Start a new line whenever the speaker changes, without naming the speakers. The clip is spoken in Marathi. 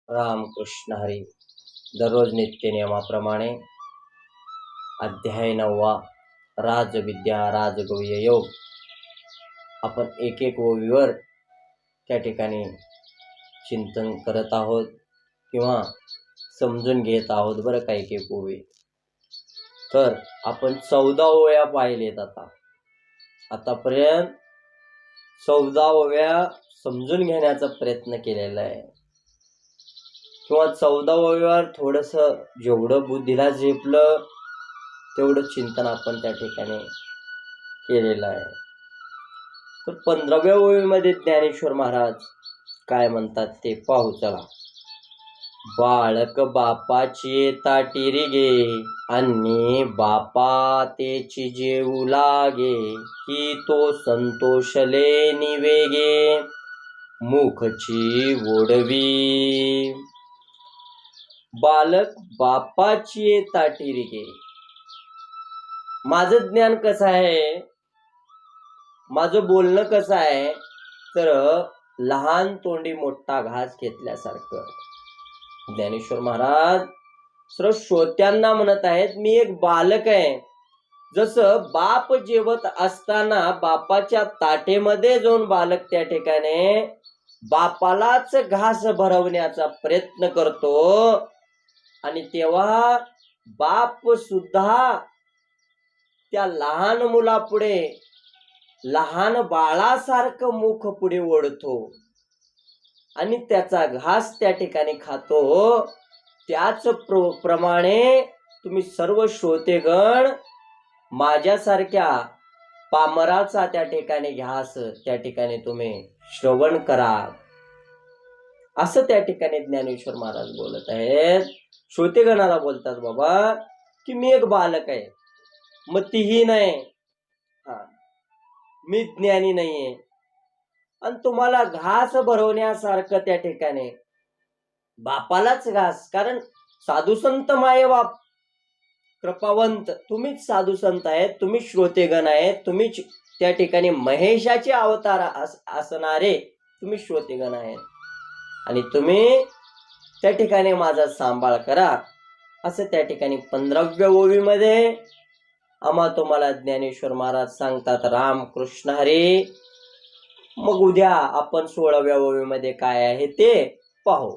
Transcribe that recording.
रामकृष्ण हरी. दररोज नित्य नियमाप्रमाणे अध्याय 9 राजविद्या राजगुह्य योग आपण एक ओवीवर त्या ठिकाणी चिंतन करत आहोत किंवा समजून घेत आहोत. बरं, काही ओवी तर आपण 14 ओव्या पाहिलेत. आतापर्यंत 14 ओव्या समजून घेण्याचा प्रयत्न केलेला आहे किंवा 14 ओव्यावर थोडंसं जेवढं बुद्धीला झेपलं तेवढं चिंतन आपण त्या ठिकाणी केलेलं आहे. तर 15व्या ओवीमध्ये ज्ञानेश्वर महाराज काय म्हणतात ते पाहू. चला. बाळक बापाची ताटी रे गे, अन्नी बापा तेची जेवू लागे, की तो संतोषले निवेगे, मुखची ओढवी. बालक बापाची ताटी रे गे. माझं ज्ञान कसं आहे, माझं बोलणं कसं आहे, तर लहान तोंडी मोठा घास घेतल्यासारखं. ज्ञानेश्वर महाराज सर्व श्रोत्यांना म्हणत आहेत, मी एक बालक आहे. जसं बाप जेवत असताना बापाच्या ताटेमध्ये जाऊन बालक त्या ठिकाणी बापालाच घास भरवण्याचा प्रयत्न करतो आणि तेव्हा बाप सुद्धा त्या लहान मुलापुढे लहान बाळासारखं मुख पुढे ओढतो आणि त्याचा घास त्या ठिकाणी खातो. त्याच प्रमाणे तुम्ही सर्व श्रोतेगण माझ्यासारख्या पामराचा त्या ठिकाणी घास त्या ठिकाणी तुम्ही श्रवण करा, असं त्या ठिकाणी ज्ञानेश्वर महाराज बोलत आहेत. श्रोतेगणाला बोलतात, बाबा की मी एक बालक आहे, मतिहीन आहे, मी ज्ञानी नाहीये, आणि तुम्हाला घास भरवण्यासारखं त्या ठिकाणी बापालाच घास. कारण साधू संत माये बाप कृपावंत, तुम्हीच साधू संत आहेत, तुम्ही श्रोतेगण आहेत, तुम्हीच त्या ठिकाणी महेशाचे अवतार असणारे तुम्ही श्रोतेगण आहेत, आणि तुम्ही त्या ठिकाणी माझा सांभाळ करा, असं त्या ठिकाणी 15व्या ओवीमध्ये आम्हा तुम्हाला ज्ञानेश्वर महाराज सांगतात. रामकृष्ण हरी. मग उद्या आपण 16व्या ओवीमध्ये काय आहे ते पाहू.